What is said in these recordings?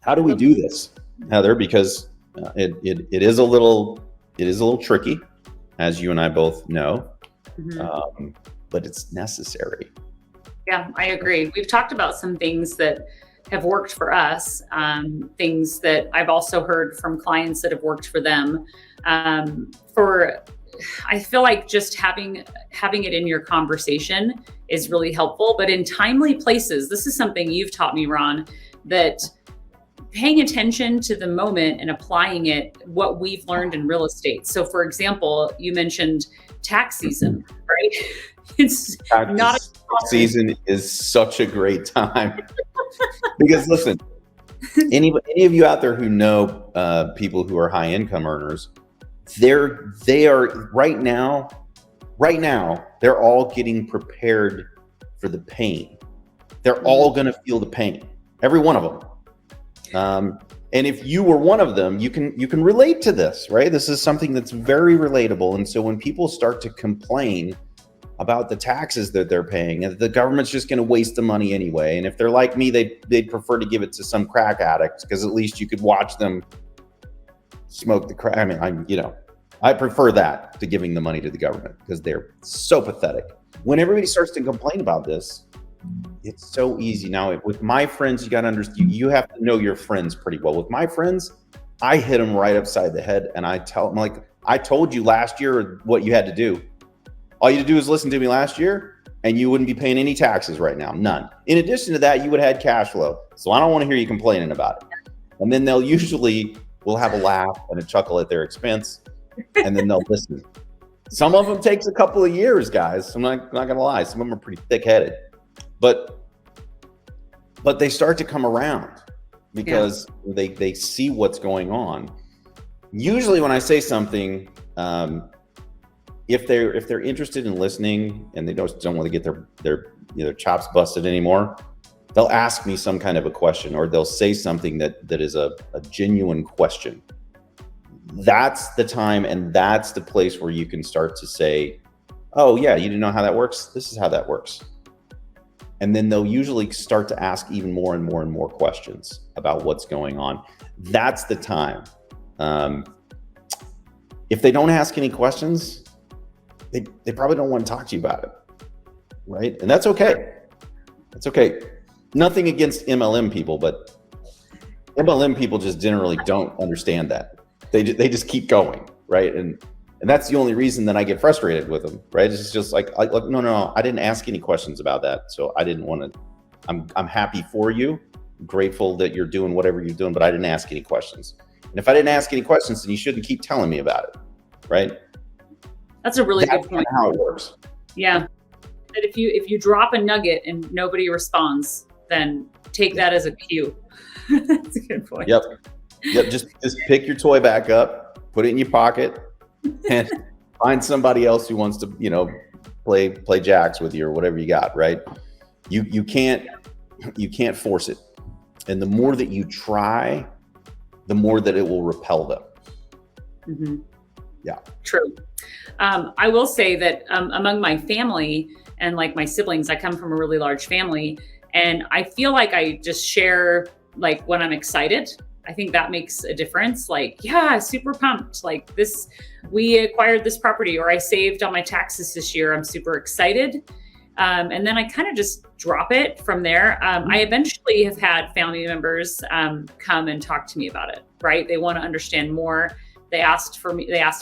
How do we do this, Heather? Because it is a little tricky, as you and I both know, but it's necessary. Yeah, I agree. We've talked about some things that have worked for us, things that I've also heard from clients that have worked for them. I feel like just having it in your conversation is really helpful, but in timely places. This is something you've taught me, Ron, that paying attention to the moment and applying it, what we've learned in real estate. So for example, you mentioned tax season, right? It's not season is such a great time because listen, any of you out there who know people who are high income earners, they are right now, they're all getting prepared for the pain. They're all going to feel the pain, every one of them. And if you were one of them, you can relate to this, right? This is something that's very relatable. And so when people start to complain about the taxes that they're paying, and the government's just going to waste the money anyway, and if they're like me, they'd prefer to give it to some crack addict because at least you could watch them smoke the crack. I mean, I prefer that to giving the money to the government because they're so pathetic. When everybody starts to complain about this, it's so easy. Now, with my friends, you got to understand, you have to know your friends pretty well. With my friends, I hit them right upside the head and I tell them, like, I told you last year what you had to do. All you had to do is listen to me last year and you wouldn't be paying any taxes right now, none. In addition to that, you would have had cash flow. So I don't want to hear you complaining about it. And then we'll have a laugh and a chuckle at their expense, and then they'll listen. Some of them takes a couple of years, guys. I'm not going to lie. Some of them are pretty thick-headed, but they start to come around because they see what's going on. Usually when I say something, if they're interested in listening and they don't want to get their chops busted anymore, they'll ask me some kind of a question, or they'll say something that is a genuine question. That's the time, and that's the place where you can start to say, oh yeah, you didn't know how that works? This is how that works. And then they'll usually start to ask even more and more and more questions about what's going on. That's the time. If they don't ask any questions, they probably don't want to talk to you about it, right? And that's okay. That's okay. Nothing against MLM people, but MLM people just generally don't understand that. They just keep going, right? And that's the only reason that I get frustrated with them, right? It's just like no, I didn't ask any questions about that, so I didn't want to. I'm happy for you, grateful that you're doing whatever you're doing, but I didn't ask any questions. And if I didn't ask any questions, then you shouldn't keep telling me about it, right? That's a really good point. How it works. Yeah, that if you drop a nugget and nobody responds, then take that as a cue. That's a good point. Yep. Just pick your toy back up, put it in your pocket, and find somebody else who wants to, play jacks with you or whatever you got, right? You can't force it. And the more that you try, the more that it will repel them. Mm-hmm. Yeah. True. I will say that among my family and like my siblings, I come from a really large family, and I feel like I just share like when I'm excited. I think that makes a difference. Like, yeah, super pumped. Like this, we acquired this property, or I saved on my taxes this year. I'm super excited. And then I kind of just drop it from there. I eventually have had family members come and talk to me about it, right? They want to understand more. They asked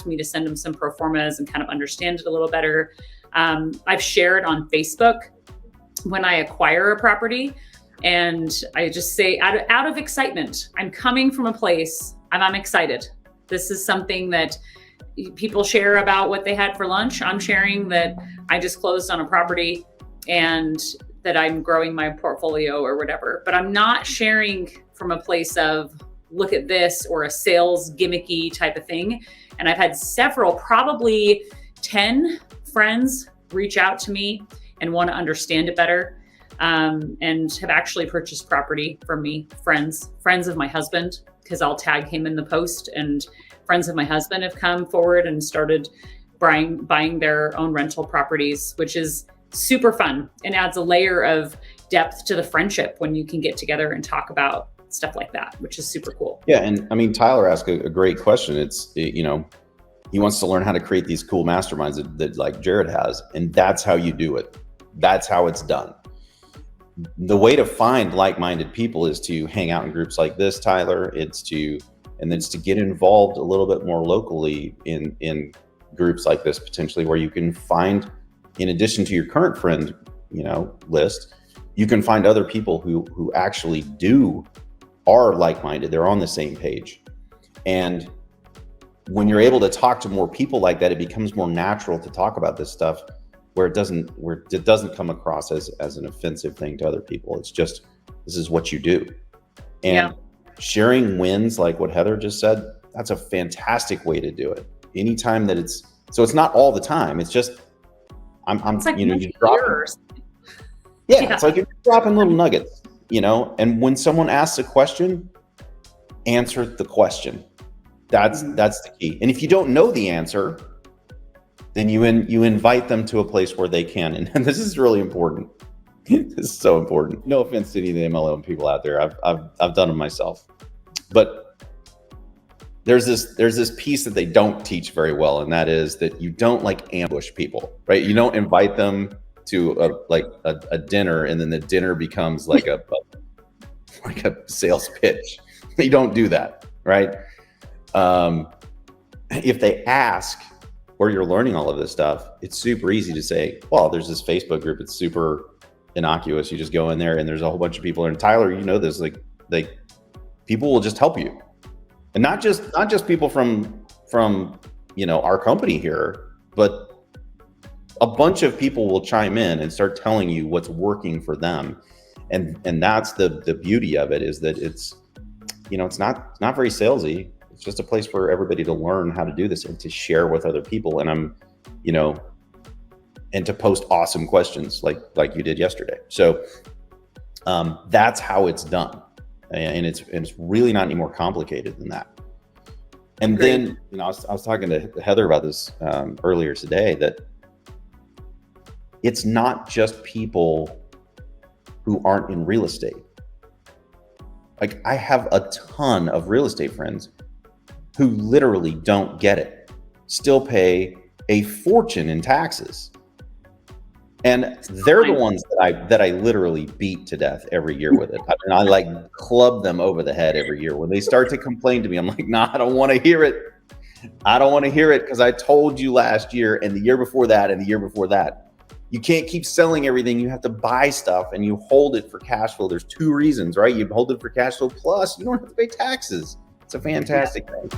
me to send them some pro formas and kind of understand it a little better. I've shared on Facebook when I acquire a property, and I just say out of excitement, I'm coming from a place and I'm excited. This is something that people share about what they had for lunch. I'm sharing that I just closed on a property and that I'm growing my portfolio or whatever, but I'm not sharing from a place of look at this or a sales gimmicky type of thing. And I've had several, probably 10 friends reach out to me and want to understand it better. And have actually purchased property from me, friends of my husband, because I'll tag him in the post, and friends of my husband have come forward and started buying their own rental properties, which is super fun and adds a layer of depth to the friendship when you can get together and talk about stuff like that, which is super cool. Yeah. And I mean, Tyler asked a great question. He wants to learn how to create these cool masterminds that like Jared has. And that's how you do it. That's how it's done. The way to find like-minded people is to hang out in groups like this, Tyler. It's to get involved a little bit more locally in groups like this, potentially, where you can find, in addition to your current friend, list, you can find other people who actually are like-minded. They're on the same page. And when you're able to talk to more people like that, it becomes more natural to talk about this stuff, where it doesn't come across as an offensive thing to other people. It's just, this is what you do. And sharing wins, like what Heather just said, that's a fantastic way to do it. Anytime that it's not all the time. It's just, it's like you drop. It's like you're dropping little nuggets, and when someone asks a question, answer the question. That's the key. And if you don't know the answer, then you invite them to a place where they can. And this is really important. This is so important. No offense to any of the MLM people out there. I've done them myself. But there's this piece that they don't teach very well, and that is that you don't like ambush people, right? You don't invite them to a dinner, and then the dinner becomes like a sales pitch. You don't do that, right? If they ask where you're learning all of this stuff, it's super easy to say, well, there's this Facebook group. It's super innocuous. You just go in there and there's a whole bunch of people. And Tyler, this, like people will just help you. And not just people from our company here, but a bunch of people will chime in and start telling you what's working for them. And that's the beauty of it, is that it's not very salesy. It's just a place for everybody to learn how to do this and to share with other people. And and to post awesome questions like you did yesterday. So that's how it's done. And it's really not any more complicated than that. And then, I was talking to Heather about this earlier today, that it's not just people who aren't in real estate. Like, I have a ton of real estate friends who literally don't get it, still pay a fortune in taxes. And they're the ones that I literally beat to death every year with it. I like club them over the head every year. When they start to complain to me, I'm like, nah, I don't want to hear it. I don't want to hear it, because I told you last year and the year before that and the year before that. You can't keep selling everything. You have to buy stuff and you hold it for cash flow. There's two reasons, right? You hold it for cash flow, plus you don't have to pay taxes. It's a fantastic thing.